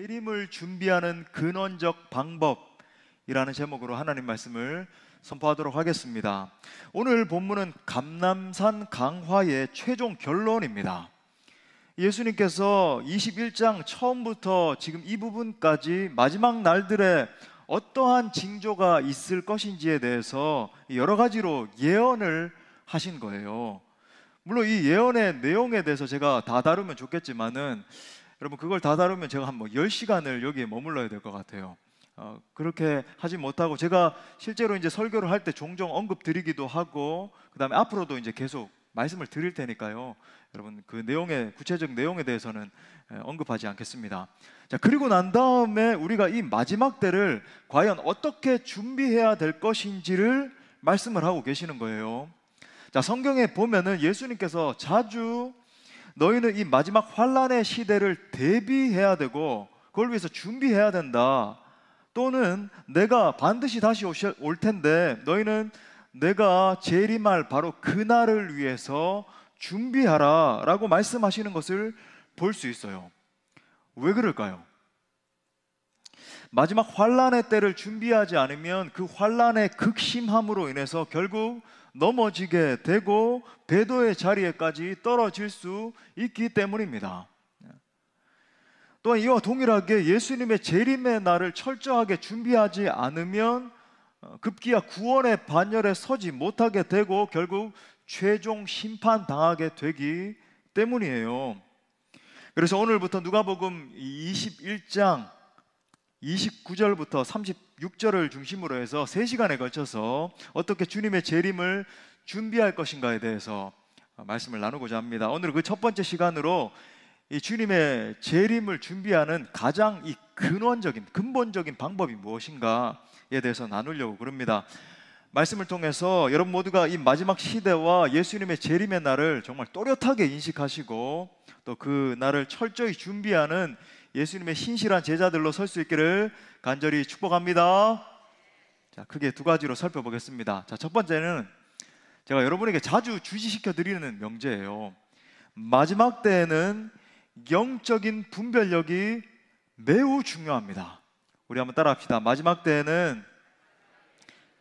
재림을 준비하는 근원적 방법이라는 제목으로 하나님 말씀을 선포하도록 하겠습니다. 오늘 본문은 감람산 강화의 최종 결론입니다. 예수님께서 21장 처음부터 지금 이 부분까지 마지막 날들에 어떠한 징조가 있을 것인지에 대해서 여러 가지로 예언을 하신 거예요. 물론 이 예언의 내용에 대해서 제가 다 다루면 좋겠지만은 여러분, 그걸 다 다루면 제가 한 10시간을 여기에 머물러야 될 것 같아요. 그렇게 하지 못하고 제가 실제로 이제 설교를 할 때 종종 언급 드리기도 하고, 그 다음에 앞으로도 이제 계속 말씀을 드릴 테니까요. 여러분, 그 내용의 구체적 내용에 대해서는 언급하지 않겠습니다. 자, 그리고 난 다음에 우리가 이 마지막 때를 과연 어떻게 준비해야 될 것인지를 말씀을 하고 계시는 거예요. 자, 성경에 보면은 예수님께서 자주 너희는 이 마지막 환란의 시대를 대비해야 되고 그걸 위해서 준비해야 된다, 또는 내가 반드시 다시 올 텐데 너희는 내가 재림할 바로 그날을 위해서 준비하라 라고 말씀하시는 것을 볼 수 있어요. 왜 그럴까요? 마지막 환란의 때를 준비하지 않으면 그 환란의 극심함으로 인해서 결국 넘어지게 되고 배도의 자리에까지 떨어질 수 있기 때문입니다. 또한 이와 동일하게 예수님의 재림의 날을 철저하게 준비하지 않으면 급기야 구원의 반열에 서지 못하게 되고 결국 최종 심판당하게 되기 때문이에요. 그래서 오늘부터 누가복음 21장 29절부터 36절을 중심으로 해서 3시간에 걸쳐서 어떻게 주님의 재림을 준비할 것인가에 대해서 말씀을 나누고자 합니다. 오늘 그 첫 번째 시간으로 이 주님의 재림을 준비하는 가장 이 근본적인 방법이 무엇인가에 대해서 나누려고 그럽니다. 말씀을 통해서 여러분 모두가 이 마지막 시대와 예수님의 재림의 날을 정말 또렷하게 인식하시고 또 그 날을 철저히 준비하는 예수님의 신실한 제자들로 설 수 있기를 간절히 축복합니다. 자, 크게 두 가지로 살펴보겠습니다. 자, 첫 번째는 제가 여러분에게 자주 주시시켜 드리는 명제예요. 마지막 때에는 영적인 분별력이 매우 중요합니다. 우리 한번 따라합시다. 마지막 때에는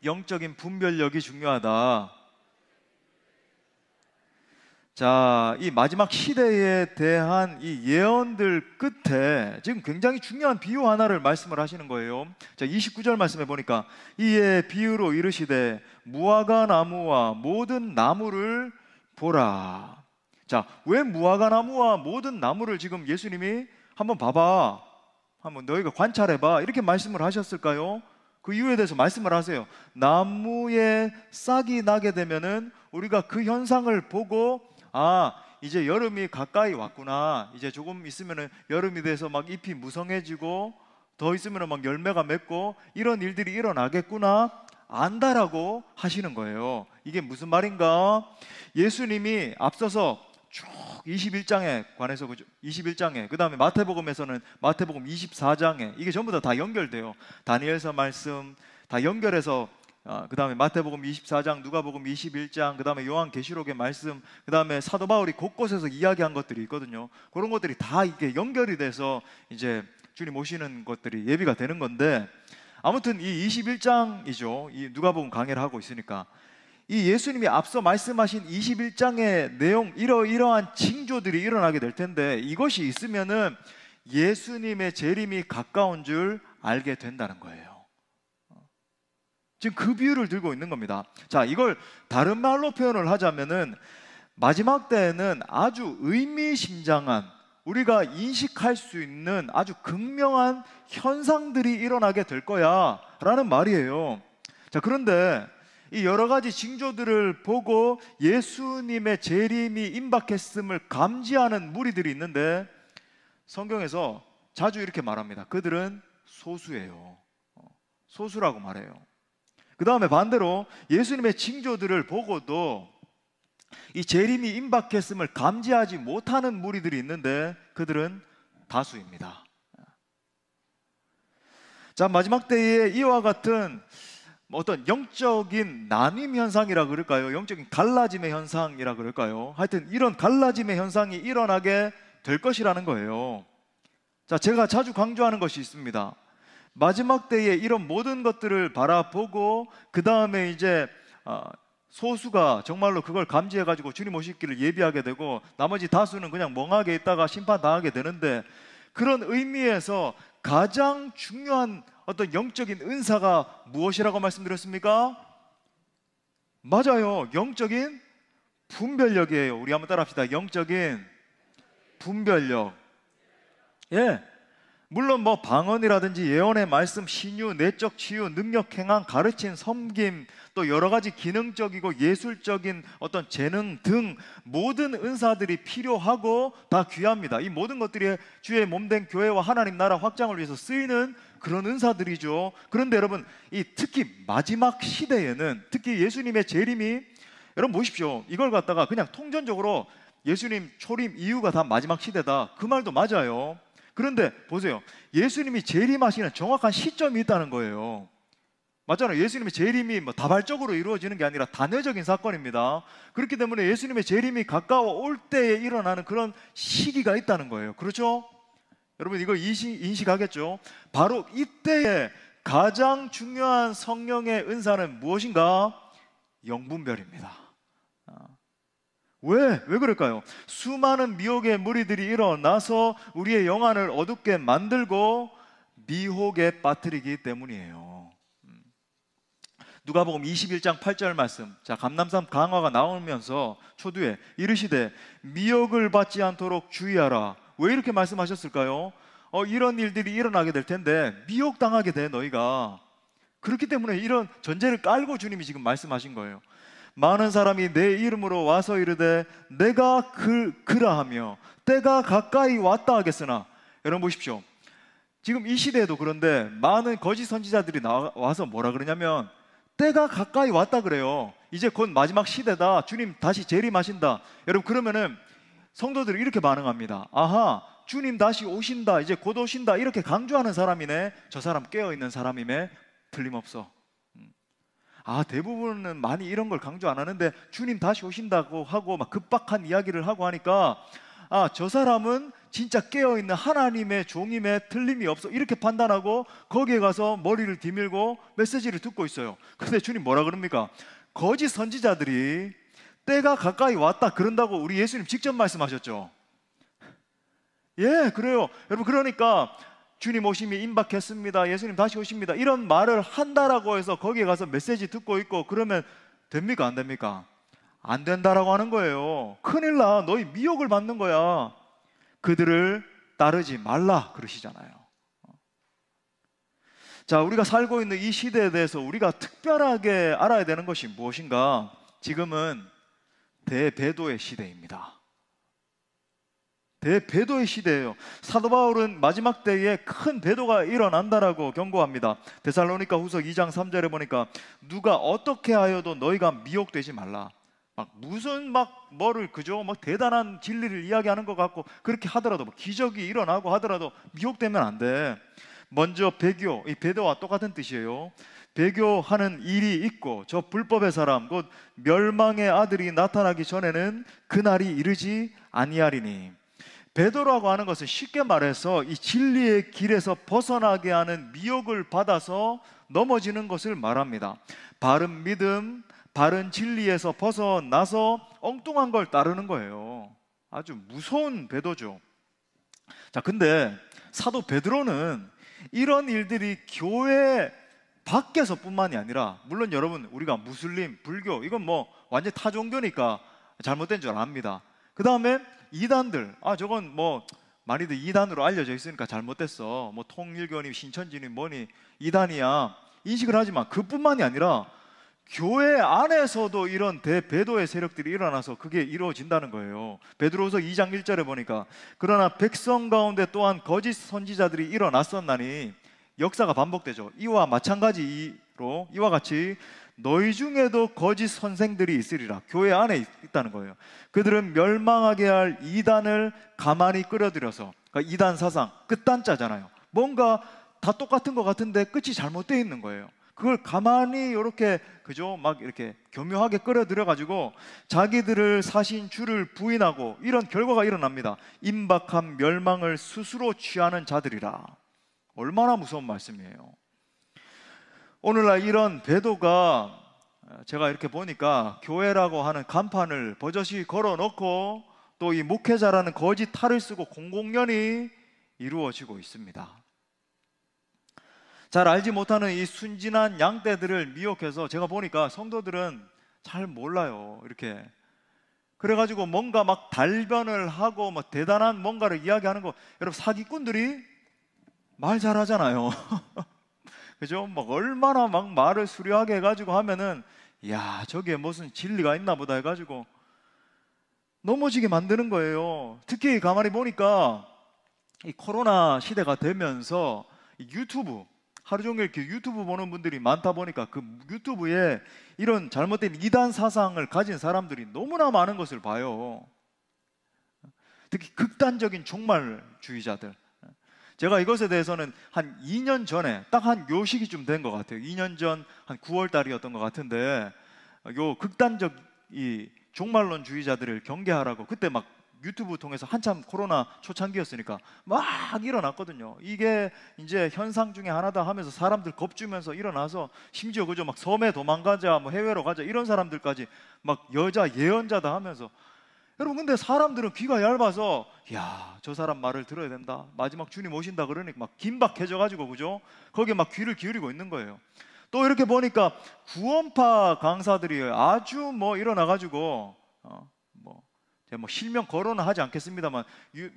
영적인 분별력이 중요하다. 자, 이 마지막 시대에 대한 이 예언들 끝에 지금 굉장히 중요한 비유 하나를 말씀을 하시는 거예요. 자, 29절 말씀해 보니까 이에 비유로 이르시되 무화과 나무와 모든 나무를 보라. 자, 왜 무화과 나무와 모든 나무를 지금 예수님이 한번 봐봐, 한번 너희가 관찰해봐 이렇게 말씀을 하셨을까요? 그 이유에 대해서 말씀을 하세요. 나무에 싹이 나게 되면은 우리가 그 현상을 보고 이제 여름이 가까이 왔구나, 이제 조금 있으면은 여름이 돼서 막 잎이 무성해지고 더 있으면은 막 열매가 맺고 이런 일들이 일어나겠구나 안다라고 하시는 거예요. 이게 무슨 말인가? 예수님이 앞서서 쭉 21장에 관해서 21장에 그 다음에 마태복음에서는 마태복음 24장에 이게 전부 다 연결돼요. 다니엘서 말씀 다 연결해서 그 다음에 마태복음 24장, 누가복음 21장, 그 다음에 요한계시록의 말씀, 그 다음에 사도 바울이 곳곳에서 이야기한 것들이 있거든요. 그런 것들이 다 이게 연결이 돼서 이제 주님 오시는 것들이 예비가 되는 건데, 아무튼 이 21장이죠. 이 누가복음 강해를 하고 있으니까 이 예수님이 앞서 말씀하신 21장의 내용, 이러한 징조들이 일어나게 될 텐데 이것이 있으면은 예수님의 재림이 가까운 줄 알게 된다는 거예요. 지금 그 비유를 들고 있는 겁니다. 자, 이걸 다른 말로 표현을 하자면은 마지막 때에는 아주 의미심장한, 우리가 인식할 수 있는 아주 극명한 현상들이 일어나게 될 거야 라는 말이에요. 자, 그런데 이 여러 가지 징조들을 보고 예수님의 재림이 임박했음을 감지하는 무리들이 있는데 성경에서 자주 이렇게 말합니다. 그들은 소수예요. 소수라고 말해요. 그 다음에 반대로 예수님의 징조들을 보고도 이 재림이 임박했음을 감지하지 못하는 무리들이 있는데 그들은 다수입니다. 자, 마지막 때에 이와 같은 어떤 영적인 나뉨 현상이라 그럴까요? 영적인 갈라짐의 현상이라 그럴까요? 하여튼 이런 갈라짐의 현상이 일어나게 될 것이라는 거예요. 자, 제가 자주 강조하는 것이 있습니다. 마지막 때에 이런 모든 것들을 바라보고 그 다음에 이제 소수가 정말로 그걸 감지해가지고 주님 오실 길을 예비하게 되고 나머지 다수는 그냥 멍하게 있다가 심판당하게 되는데, 그런 의미에서 가장 중요한 어떤 영적인 은사가 무엇이라고 말씀드렸습니까? 맞아요. 영적인 분별력이에요. 우리 한번 따라합시다. 영적인 분별력. 예. 물론 뭐 방언이라든지 예언의 말씀, 신유, 내적 치유, 능력 행한, 가르침, 섬김, 또 여러 가지 기능적이고 예술적인 어떤 재능 등 모든 은사들이 필요하고 다 귀합니다. 이 모든 것들이 주의 몸된 교회와 하나님 나라 확장을 위해서 쓰이는 그런 은사들이죠. 그런데 여러분, 이 특히 마지막 시대에는, 특히 예수님의 재림이, 여러분 보십시오. 이걸 갖다가 그냥 통전적으로 예수님 초림 이후가 다 마지막 시대다, 그 말도 맞아요. 그런데 보세요. 예수님이 재림하시는 정확한 시점이 있다는 거예요. 맞잖아요. 예수님의 재림이 뭐 다발적으로 이루어지는 게 아니라 단회적인 사건입니다. 그렇기 때문에 예수님의 재림이 가까워 올 때에 일어나는 그런 시기가 있다는 거예요. 그렇죠? 여러분 이거 인식하겠죠? 바로 이때에 가장 중요한 성령의 은사는 무엇인가? 영분별입니다. 왜 그럴까요? 수많은 미혹의 무리들이 일어나서 우리의 영안을 어둡게 만들고 미혹에 빠뜨리기 때문이에요. 누가복음 21장 8절 말씀. 자, 감람산 강화가 나오면서 초두에 이르시되 미혹을 받지 않도록 주의하라. 왜 이렇게 말씀하셨을까요? 이런 일들이 일어나게 될 텐데 미혹당하게 돼 너희가. 그렇기 때문에 이런 전제를 깔고 주님이 지금 말씀하신 거예요. 많은 사람이 내 이름으로 와서 이르되 내가 그라하며 때가 가까이 왔다 하겠으나. 여러분 보십시오. 지금 이 시대에도 그런데 많은 거짓 선지자들이 나와서 뭐라 그러냐면 때가 가까이 왔다 그래요. 이제 곧 마지막 시대다, 주님 다시 재림하신다. 여러분 그러면은 성도들이 이렇게 반응합니다. 아하, 주님 다시 오신다, 이제 곧 오신다, 이렇게 강조하는 사람이네. 저 사람 깨어있는 사람이네. 틀림없어. 대부분은 많이 이런 걸 강조 안 하는데 주님 다시 오신다고 하고 막 급박한 이야기를 하고 하니까 저 사람은 진짜 깨어있는 하나님의 종임에 틀림이 없어, 이렇게 판단하고 거기에 가서 머리를 디밀고 메시지를 듣고 있어요. 근데 주님 뭐라 그럽니까? 거짓 선지자들이 때가 가까이 왔다 그런다고 우리 예수님 직접 말씀하셨죠. 예, 그래요. 여러분 그러니까 주님 오심이 임박했습니다, 예수님 다시 오십니다, 이런 말을 한다라고 해서 거기에 가서 메시지 듣고 있고 그러면 됩니까? 안 됩니까? 안 된다라고 하는 거예요. 큰일 나, 너희 미혹을 받는 거야. 그들을 따르지 말라 그러시잖아요. 자, 우리가 살고 있는 이 시대에 대해서 우리가 특별하게 알아야 되는 것이 무엇인가? 지금은 대배도의 시대입니다. 대배도의 시대예요. 사도 바울은 마지막 때에 큰 배도가 일어난다라고 경고합니다. 데살로니가 후서 2장 3절에 보니까 누가 어떻게 하여도 너희가 미혹되지 말라. 무슨 뭐를 그죠? 대단한 진리를 이야기하는 것 같고 그렇게 하더라도 기적이 일어나고 하더라도 미혹되면 안 돼. 먼저 배교, 이 배도와 똑같은 뜻이에요. 배교하는 일이 있고 저 불법의 사람 곧 멸망의 아들이 나타나기 전에는 그날이 이르지 아니하리니. 배도라고 하는 것은 쉽게 말해서 이 진리의 길에서 벗어나게 하는 미혹을 받아서 넘어지는 것을 말합니다. 바른 믿음, 바른 진리에서 벗어나서 엉뚱한 걸 따르는 거예요. 아주 무서운 배도죠. 자, 근데 사도 베드로는 이런 일들이 교회 밖에서 뿐만이 아니라, 물론 여러분 우리가 무슬림, 불교 이건 완전 타 종교니까 잘못된 줄 압니다. 그 다음에 이단들, 저건 많이들 이단으로 알려져 있으니까 잘못됐어, 통일교니 신천지니 뭐니 이단이야, 인식을 하지만 그뿐만이 아니라 교회 안에서도 이런 대배도의 세력들이 일어나서 그게 이루어진다는 거예요. 베드로후서 2장 1절에 보니까 그러나 백성 가운데 또한 거짓 선지자들이 일어났었나니, 역사가 반복되죠. 이와 마찬가지로 이와 같이 너희 중에도 거짓 선생들이 있으리라. 교회 안에 있다는 거예요. 그들은 멸망하게 할 이단을 가만히 끌어들여서, 그러니까 이단 사상 끝단자잖아요. 뭔가 다 똑같은 것 같은데 끝이 잘못되어 있는 거예요. 그걸 가만히 이렇게 그죠? 막 이렇게 교묘하게 끌어들여 가지고 자기들을 사신 주를 부인하고 이런 결과가 일어납니다. 임박한 멸망을 스스로 취하는 자들이라. 얼마나 무서운 말씀이에요. 오늘날 이런 배도가 제가 이렇게 보니까 교회라고 하는 간판을 버젓이 걸어놓고 또 이 목회자라는 거짓 탈을 쓰고 공공연히 이루어지고 있습니다. 잘 알지 못하는 이 순진한 양떼들을 미혹해서 제가 보니까 성도들은 잘 몰라요. 이렇게 그래가지고 뭔가 막 달변을 하고 뭐 대단한 뭔가를 이야기하는 거, 여러분 사기꾼들이 말 잘하잖아요. 그죠? 막 얼마나 막 말을 수려하게 해가지고 하면은 야 저게 무슨 진리가 있나 보다 해가지고 넘어지게 만드는 거예요. 특히 가만히 보니까 이 코로나 시대가 되면서 유튜브 하루 종일 이렇게 유튜브 보는 분들이 많다 보니까 그 유튜브에 이런 잘못된 이단 사상을 가진 사람들이 너무나 많은 것을 봐요. 특히 극단적인 종말주의자들. 제가 이것에 대해서는 한 2년 전에 딱 한 요 시기쯤 된 것 같아요. 2년 전 한 9월 달이었던 것 같은데 요 극단적 이 종말론주의자들을 경계하라고 그때 막 유튜브 통해서 한참 코로나 초창기였으니까 막 일어났거든요. 이게 이제 현상 중에 하나다 하면서 사람들 겁주면서 일어나서 심지어 그저 막 섬에 도망가자 뭐 해외로 가자 이런 사람들까지 막 여자 예언자다 하면서 여러분 근데 사람들은 귀가 얇아서 야, 저 사람 말을 들어야 된다. 마지막 주님 오신다 그러니까 막 긴박해져 가지고 그죠? 거기에 막 귀를 기울이고 있는 거예요. 또 이렇게 보니까 구원파 강사들이 아주 뭐 일어나 가지고 제가 뭐 실명 거론은 하지 않겠습니다만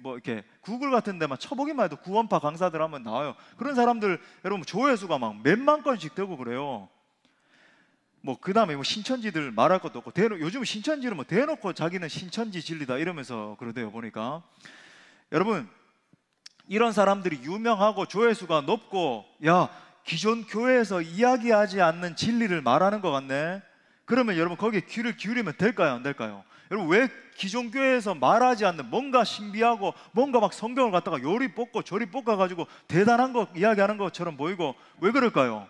뭐 이렇게 구글 같은 데만 쳐보기만 해도 구원파 강사들 하면 나와요. 그런 사람들 여러분 조회수가 막 몇만 건씩 되고 그래요. 뭐 그 다음에 뭐 신천지들 말할 것도 없고 요즘 신천지는 뭐 대놓고 자기는 신천지 진리다 이러면서 그러대요 보니까. 여러분 이런 사람들이 유명하고 조회수가 높고 야 기존 교회에서 이야기하지 않는 진리를 말하는 것 같네. 그러면 여러분 거기에 귀를 기울이면 될까요 안 될까요? 여러분 왜 기존 교회에서 말하지 않는 뭔가 신비하고 뭔가 막 성경을 갖다가 요리 뽑고 저리 뽑아가지고 대단한 거 이야기하는 것처럼 보이고 왜 그럴까요?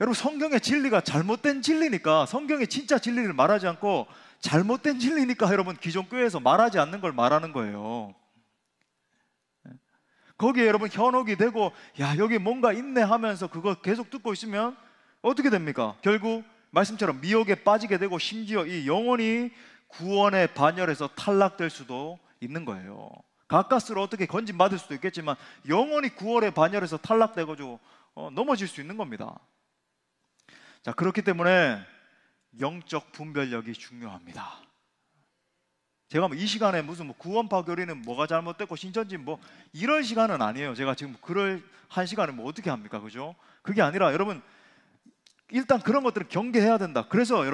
여러분 성경의 진리가 잘못된 진리니까 성경의 진짜 진리를 말하지 않고 잘못된 진리니까 여러분 기존 교회에서 말하지 않는 걸 말하는 거예요. 거기에 여러분 현혹이 되고 야 여기 뭔가 있네 하면서 그거 계속 듣고 있으면 어떻게 됩니까? 결국 말씀처럼 미혹에 빠지게 되고 심지어 이 영혼이 구원의 반열에서 탈락될 수도 있는 거예요. 가까스로 어떻게 건진받을 수도 있겠지만 영혼이 구원의 반열에서 탈락돼가지고 넘어질 수 있는 겁니다. 자, 그렇기 때문에 영적 분별력이 중요합니다. 제가 뭐 이 시간에 무슨 뭐 구원파 교리는 뭐가 잘못됐고 신천지 뭐 이럴 시간은 아니에요. 제가 지금 그럴 한 시간을 뭐 어떻게 합니까? 그죠? 그게 아니라 여러분 일단 그런 것들을 경계해야 된다. 그래서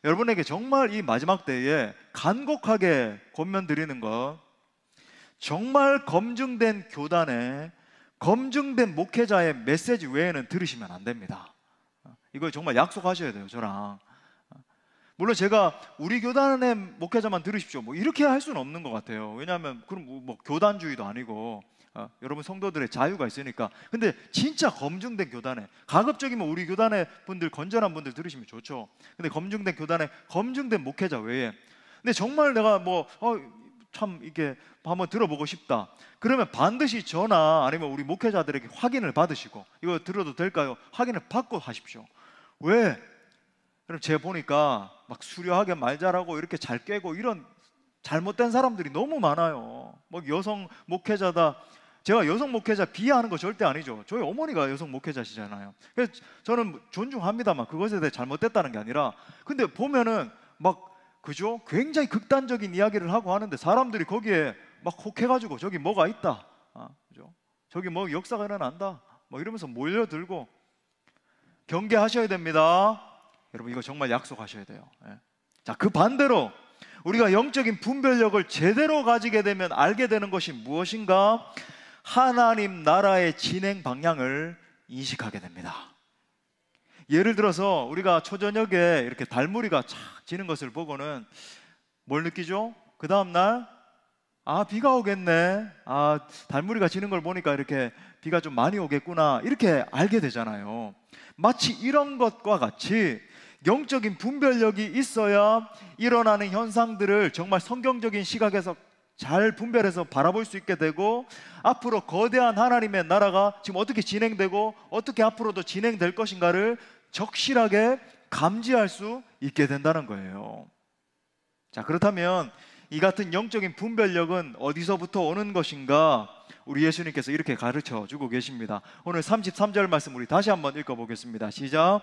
여러분에게 정말 이 마지막 때에 간곡하게 권면드리는 것, 정말 검증된 교단의 검증된 목회자의 메시지 외에는 들으시면 안 됩니다. 이거 정말 약속하셔야 돼요, 저랑. 물론 제가 우리 교단의 목회자만 들으십시오 뭐 이렇게 할 수는 없는 것 같아요. 왜냐하면 그럼 뭐 교단주의도 아니고 여러분 성도들의 자유가 있으니까. 근데 진짜 검증된 교단에 가급적이면 우리 교단의 분들 건전한 분들 들으시면 좋죠. 근데 검증된 교단에 검증된 목회자 외에 근데 정말 내가 참 이게 한번 들어보고 싶다 그러면 반드시 저나 아니면 우리 목회자들에게 확인을 받으시고 이거 들어도 될까요? 확인을 받고 하십시오. 왜? 그럼 제가 보니까 막 수려하게 말 잘하고 이렇게 잘 꿰고 이런 잘못된 사람들이 너무 많아요. 뭐 여성 목회자다. 제가 여성 목회자 비하하는 거 절대 아니죠. 저희 어머니가 여성 목회자시잖아요. 그래서 저는 존중합니다만 그것에 대해 잘못됐다는 게 아니라 근데 보면은 막 그죠? 굉장히 극단적인 이야기를 하고 하는데 사람들이 거기에 막 혹해가지고 저기 뭐가 있다. 그죠? 저기 뭐 역사가 일어난다. 뭐 이러면서 몰려들고 경계하셔야 됩니다. 여러분 이거 정말 약속하셔야 돼요. 자, 그 반대로 우리가 영적인 분별력을 제대로 가지게 되면 알게 되는 것이 무엇인가? 하나님 나라의 진행 방향을 인식하게 됩니다. 예를 들어서 우리가 초저녁에 이렇게 달무리가 착 지는 것을 보고는 뭘 느끼죠? 그 다음날 아, 비가 오겠네. 아, 달무리가 지는 걸 보니까 이렇게 비가 좀 많이 오겠구나. 이렇게 알게 되잖아요. 마치 이런 것과 같이 영적인 분별력이 있어야 일어나는 현상들을 정말 성경적인 시각에서 잘 분별해서 바라볼 수 있게 되고, 앞으로 거대한 하나님의 나라가 지금 어떻게 진행되고 어떻게 앞으로도 진행될 것인가를 적실하게 감지할 수 있게 된다는 거예요. 자, 그렇다면 이 같은 영적인 분별력은 어디서부터 오는 것인가? 우리 예수님께서 이렇게 가르쳐 주고 계십니다. 오늘 33절 말씀 우리 다시 한번 읽어보겠습니다. 시작.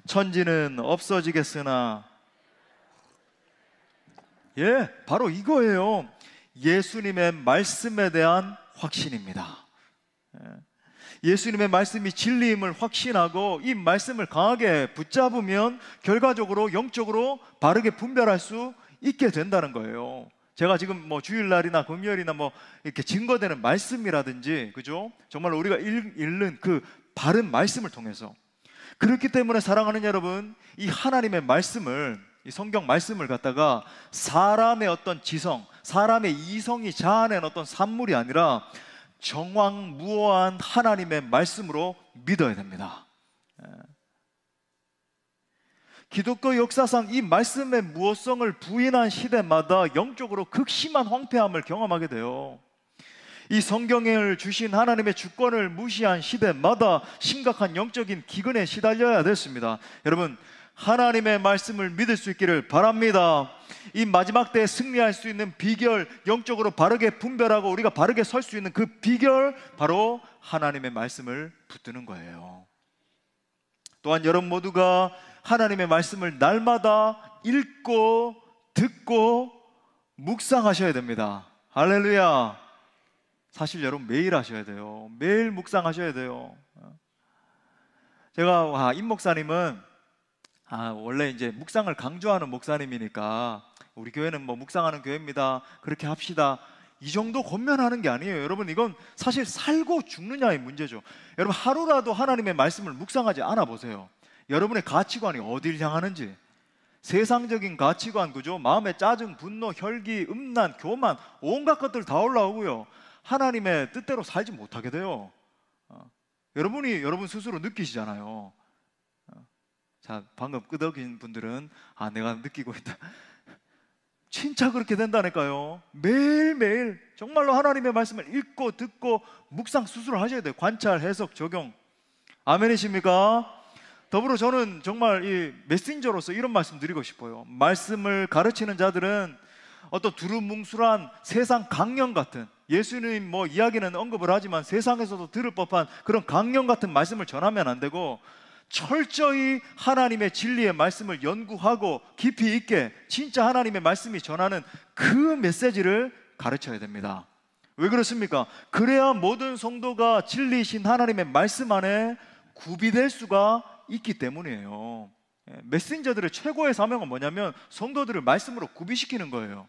천지는 없어지겠으나, 예, 바로 이거예요. 예수님의 말씀에 대한 확신입니다. 예수님의 말씀이 진리임을 확신하고 이 말씀을 강하게 붙잡으면 결과적으로 영적으로 바르게 분별할 수 있게 된다는 거예요. 제가 지금 뭐 주일날이나 금요일이나 뭐 이렇게 증거되는 말씀이라든지, 그죠? 정말 우리가 읽는 그 바른 말씀을 통해서, 그렇기 때문에 사랑하는 여러분, 이 하나님의 말씀을, 이 성경 말씀을 갖다가 사람의 어떤 지성, 사람의 이성이 자아낸 어떤 산물이 아니라 정황무어한 하나님의 말씀으로 믿어야 됩니다. 기독교 역사상 이 말씀의 무엇성을 부인한 시대마다 영적으로 극심한 황폐함을 경험하게 돼요. 이 성경을 주신 하나님의 주권을 무시한 시대마다 심각한 영적인 기근에 시달려야 됐습니다. 여러분, 하나님의 말씀을 믿을 수 있기를 바랍니다. 이 마지막 때에 승리할 수 있는 비결, 영적으로 바르게 분별하고 우리가 바르게 설 수 있는 그 비결, 바로 하나님의 말씀을 붙드는 거예요. 또한 여러분 모두가 하나님의 말씀을 날마다 읽고 듣고 묵상하셔야 됩니다. 할렐루야. 사실 여러분 매일 하셔야 돼요. 매일 묵상하셔야 돼요. 제가 임 목사님은 원래 이제 묵상을 강조하는 목사님이니까 우리 교회는 뭐 묵상하는 교회입니다, 그렇게 합시다, 이 정도 권면하는 게 아니에요. 여러분, 이건 사실 살고 죽느냐의 문제죠. 여러분, 하루라도 하나님의 말씀을 묵상하지 않아 보세요. 여러분의 가치관이 어딜 향하는지, 세상적인 가치관, 그죠? 마음의 짜증, 분노, 혈기, 음란, 교만, 온갖 것들 다 올라오고요, 하나님의 뜻대로 살지 못하게 돼요. 여러분이 여러분 스스로 느끼시잖아요. 자, 방금 끄덕인 분들은 내가 느끼고 있다. 진짜 그렇게 된다니까요. 매일매일 정말로 하나님의 말씀을 읽고 듣고 묵상 수술을 하셔야 돼요. 관찰, 해석, 적용. 아멘이십니까? 더불어 저는 정말 이 메신저로서 이런 말씀 드리고 싶어요. 말씀을 가르치는 자들은 어떤 두루뭉술한 세상 강령 같은, 예수님 뭐 이야기는 언급을 하지만 세상에서도 들을 법한 그런 강령 같은 말씀을 전하면 안 되고, 철저히 하나님의 진리의 말씀을 연구하고 깊이 있게 진짜 하나님의 말씀이 전하는 그 메시지를 가르쳐야 됩니다. 왜 그렇습니까? 그래야 모든 성도가 진리이신 하나님의 말씀 안에 구비될 수가 있기 때문이에요. 메신저들의 최고의 사명은 뭐냐면 성도들을 말씀으로 구비시키는 거예요.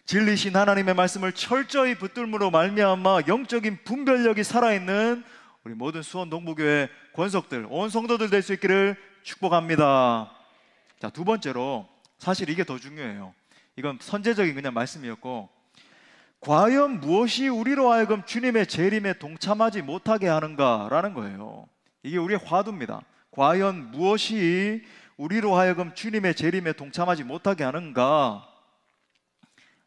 진리이신 하나님의 말씀을 철저히 붙들므로 말미암아 영적인 분별력이 살아있는 우리 모든 수원 동부교회 권속들, 온 성도들 될 수 있기를 축복합니다. 자, 두 번째로, 사실 이게 더 중요해요. 이건 선제적인 그냥 말씀이었고, 과연 무엇이 우리로 하여금 주님의 재림에 동참하지 못하게 하는가라는 거예요. 이게 우리의 화두입니다. 과연 무엇이 우리로 하여금 주님의 재림에 동참하지 못하게 하는가?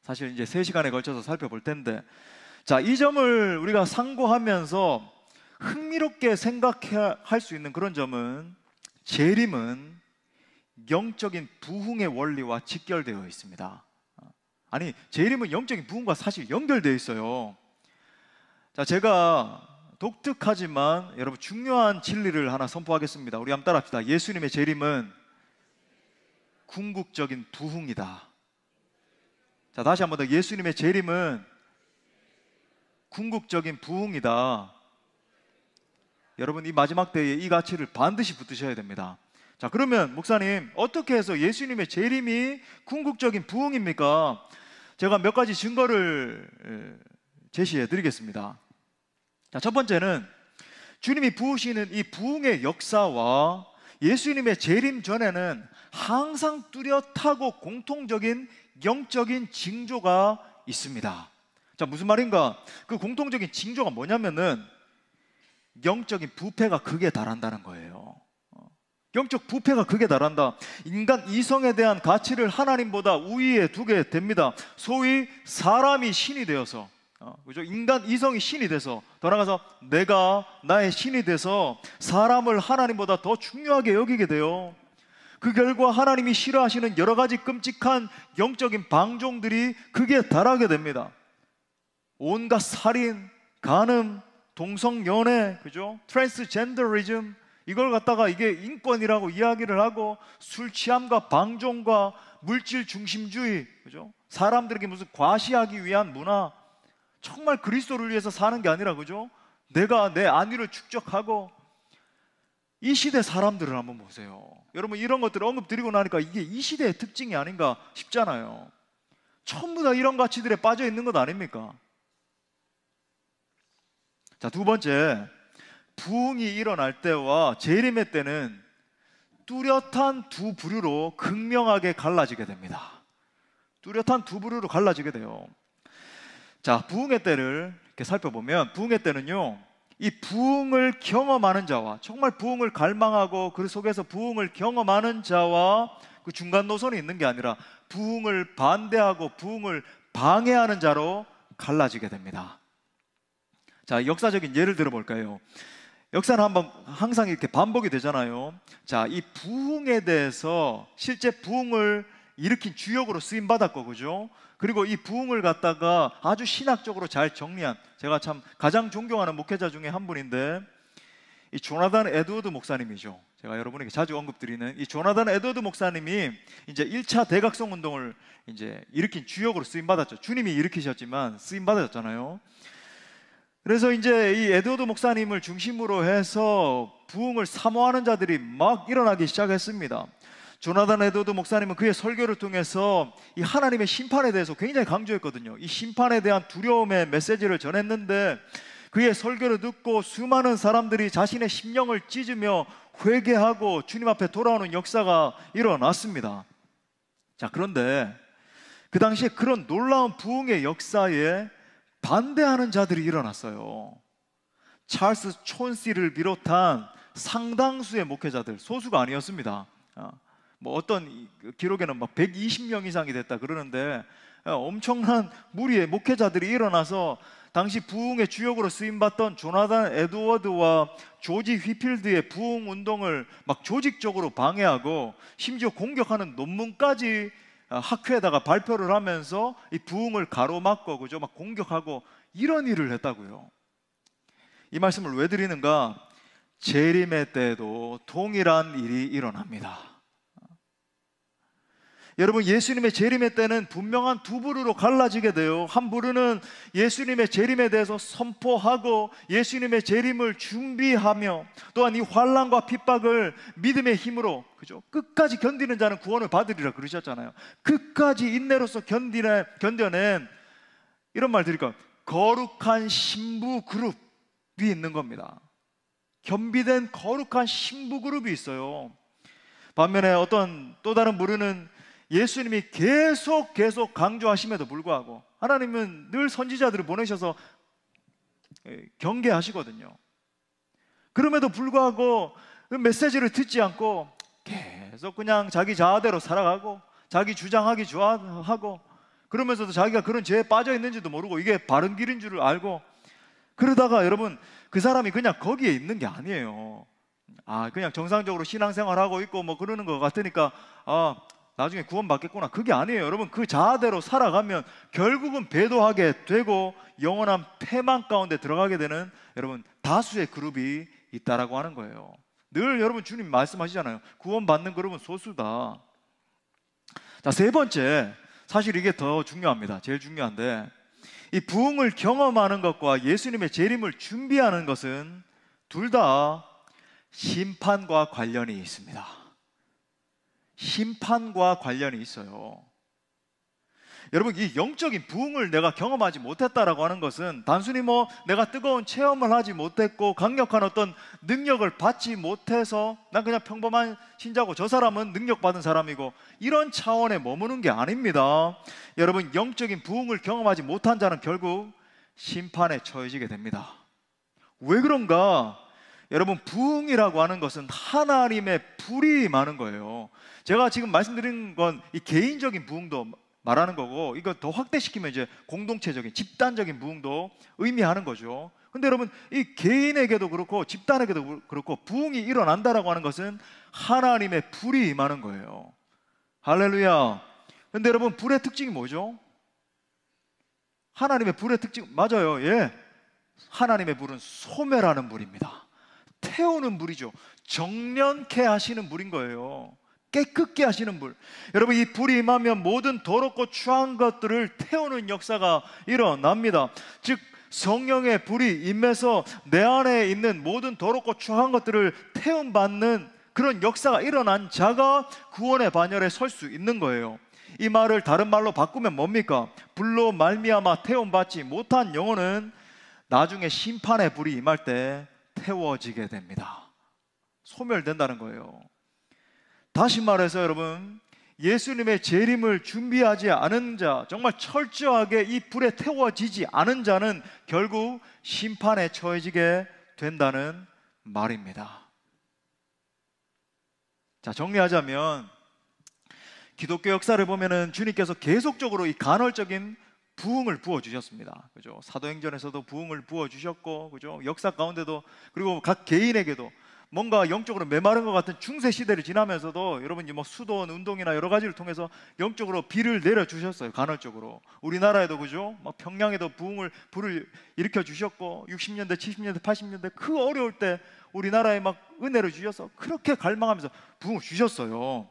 사실 이제 3시간에 걸쳐서 살펴볼 텐데, 자, 이 점을 우리가 상고하면서 흥미롭게 생각할 수 있는 그런 점은, 재림은 영적인 부흥의 원리와 직결되어 있습니다. 아니, 재림은 영적인 부흥과 사실 연결되어 있어요. 자, 제가 독특하지만 여러분 중요한 진리를 하나 선포하겠습니다. 우리 한번 따라합시다. 예수님의 재림은 궁극적인 부흥이다. 자, 다시 한번 더. 예수님의 재림은 궁극적인 부흥이다. 여러분, 이 마지막 때에 이 가치를 반드시 붙드셔야 됩니다. 자, 그러면 목사님, 어떻게 해서 예수님의 재림이 궁극적인 부흥입니까? 제가 몇 가지 증거를 제시해 드리겠습니다. 자, 첫 번째는 주님이 부으시는 이 부흥의 역사와 예수님의 재림 전에는 항상 뚜렷하고 공통적인 영적인 징조가 있습니다. 자, 무슨 말인가? 그 공통적인 징조가 뭐냐면은 영적인 부패가 극에 달한다는 거예요. 영적 부패가 극에 달한다. 인간 이성에 대한 가치를 하나님보다 우위에 두게 됩니다. 소위 사람이 신이 되어서, 그죠? 인간 이성이 신이 돼서, 더 나아가서 내가 나의 신이 돼서 사람을 하나님보다 더 중요하게 여기게 돼요. 그 결과 하나님이 싫어하시는 여러 가지 끔찍한 영적인 방종들이 극에 달하게 됩니다. 온갖 살인, 간음, 동성연애, 그죠? 트랜스젠더리즘, 이걸 갖다가 이게 인권이라고 이야기를 하고, 술 취함과 방종과 물질 중심주의, 그죠? 사람들에게 무슨 과시하기 위한 문화, 정말 그리스도를 위해서 사는 게 아니라, 그죠? 내가 내 안위를 축적하고, 이 시대 사람들을 한번 보세요. 여러분, 이런 것들을 언급드리고 나니까 이게 이 시대의 특징이 아닌가 싶잖아요. 전부 다 이런 가치들에 빠져 있는 것 아닙니까? 자, 두 번째, 부흥이 일어날 때와 재림의 때는 뚜렷한 두 부류로 극명하게 갈라지게 됩니다. 뚜렷한 두 부류로 갈라지게 돼요. 자, 부흥의 때를 이렇게 살펴보면, 부흥의 때는요, 이 부흥을 경험하는 자와, 정말 부흥을 갈망하고 그 속에서 부흥을 경험하는 자와 그 중간 노선이 있는 게 아니라 부흥을 반대하고 부흥을 방해하는 자로 갈라지게 됩니다. 자, 역사적인 예를 들어볼까요? 역사는 항상 이렇게 반복이 되잖아요. 자, 이 부흥에 대해서 실제 부흥을 일으킨 주역으로 쓰임 받았고, 그죠? 그리고 이 부흥을 갖다가 아주 신학적으로 잘 정리한, 제가 참 가장 존경하는 목회자 중에 한 분인데, 이 조나단 에드워드 목사님이죠. 제가 여러분에게 자주 언급드리는 이 조나단 에드워드 목사님이 이제 1차 대각성 운동을 이제 일으킨 주역으로 쓰임 받았죠. 주님이 일으키셨지만 쓰임 받았잖아요. 그래서 이제 이 에드워드 목사님을 중심으로 해서 부흥을 사모하는 자들이 막 일어나기 시작했습니다. 조나단 에드워드 목사님은 그의 설교를 통해서 이 하나님의 심판에 대해서 굉장히 강조했거든요. 이 심판에 대한 두려움의 메시지를 전했는데, 그의 설교를 듣고 수많은 사람들이 자신의 심령을 찢으며 회개하고 주님 앞에 돌아오는 역사가 일어났습니다. 자, 그런데 그 당시에 그런 놀라운 부흥의 역사에 반대하는 자들이 일어났어요. 찰스 촌시를 비롯한 상당수의 목회자들, 소수가 아니었습니다. 뭐 어떤 기록에는 막 120명 이상이 됐다 그러는데, 엄청난 무리의 목회자들이 일어나서 당시 부흥의 주역으로 쓰임받던 조나단 에드워드와 조지 휘필드의 부흥 운동을 막 조직적으로 방해하고, 심지어 공격하는 논문까지 학회에다가 발표를 하면서 이 부흥을 가로막고, 그죠? 막 공격하고 이런 일을 했다고요. 이 말씀을 왜 드리는가? 재림의 때도 동일한 일이 일어납니다. 여러분, 예수님의 재림의 때는 분명한 두 부류로 갈라지게 돼요. 한 부류는 예수님의 재림에 대해서 선포하고 예수님의 재림을 준비하며, 또한 이 환난과 핍박을 믿음의 힘으로, 그죠? 끝까지 견디는 자는 구원을 받으리라 그러셨잖아요. 끝까지 인내로서 견뎌낸, 이런 말 드릴까요? 거룩한 신부 그룹이 있는 겁니다. 겸비된 거룩한 신부 그룹이 있어요. 반면에 어떤 또 다른 부류는 예수님이 계속 강조하심에도 불구하고, 하나님은 늘 선지자들을 보내셔서 경계하시거든요. 그럼에도 불구하고 그 메시지를 듣지 않고 계속 그냥 자기 자아대로 살아가고 자기 주장하기 좋아하고, 그러면서도 자기가 그런 죄에 빠져 있는지도 모르고 이게 바른 길인 줄 알고, 그러다가 여러분, 그 사람이 그냥 거기에 있는 게 아니에요. 그냥 정상적으로 신앙생활하고 있고 뭐 그러는 것 같으니까 나중에 구원받겠구나, 그게 아니에요. 여러분, 그 자아대로 살아가면 결국은 배도하게 되고 영원한 패망 가운데 들어가게 되는, 여러분, 다수의 그룹이 있다라고 하는 거예요. 늘 여러분, 주님 말씀하시잖아요. 구원받는 그룹은 소수다. 자, 세 번째, 사실 이게 더 중요합니다. 제일 중요한데, 이 부흥을 경험하는 것과 예수님의 재림을 준비하는 것은 둘 다 심판과 관련이 있습니다. 심판과 관련이 있어요. 여러분, 이 영적인 부흥을 내가 경험하지 못했다라고 하는 것은 단순히 뭐 내가 뜨거운 체험을 하지 못했고 강력한 어떤 능력을 받지 못해서 난 그냥 평범한 신자고 저 사람은 능력받은 사람이고 이런 차원에 머무는 게 아닙니다. 여러분, 영적인 부흥을 경험하지 못한 자는 결국 심판에 처해지게 됩니다. 왜 그런가? 여러분, 부흥이라고 하는 것은 하나님의 불이 임하는 거예요. 제가 지금 말씀드린 건 이 개인적인 부흥도 말하는 거고, 이거 더 확대시키면 이제 공동체적인 집단적인 부흥도 의미하는 거죠. 근데 여러분, 이 개인에게도 그렇고 집단에게도 그렇고 부흥이 일어난다라고 하는 것은 하나님의 불이 임하는 거예요. 할렐루야. 근데 여러분, 불의 특징이 뭐죠? 하나님의 불의 특징, 맞아요. 예, 하나님의 불은 소멸하는 불입니다. 태우는 불이죠. 정련케 하시는 불인 거예요. 깨끗게 하시는 불. 여러분, 이 불이 임하면 모든 더럽고 추한 것들을 태우는 역사가 일어납니다. 즉 성령의 불이 임해서 내 안에 있는 모든 더럽고 추한 것들을 태움받는 그런 역사가 일어난 자가 구원의 반열에 설 수 있는 거예요. 이 말을 다른 말로 바꾸면 뭡니까? 불로 말미암아 태움받지 못한 영혼은 나중에 심판의 불이 임할 때 태워지게 됩니다. 소멸된다는 거예요. 다시 말해서 여러분, 예수님의 재림을 준비하지 않은 자, 정말 철저하게 이 불에 태워지지 않은 자는 결국 심판에 처해지게 된다는 말입니다. 자, 정리하자면 기독교 역사를 보면은 주님께서 계속적으로 이 간헐적인 부흥을 부어주셨습니다. 그죠? 사도행전에서도 부흥을 부어주셨고, 그죠? 역사 가운데도, 그리고 각 개인에게도 뭔가 영적으로 메마른 것 같은 중세 시대를 지나면서도 여러분, 뭐 수도원 운동이나 여러 가지를 통해서 영적으로 비를 내려주셨어요. 간헐적으로. 우리나라에도 그죠? 막 평양에도 불을 일으켜 주셨고, 60년대, 70년대, 80년대 그 어려울 때 우리나라에 막 은혜를 주셔서 그렇게 갈망하면서 부흥을 주셨어요.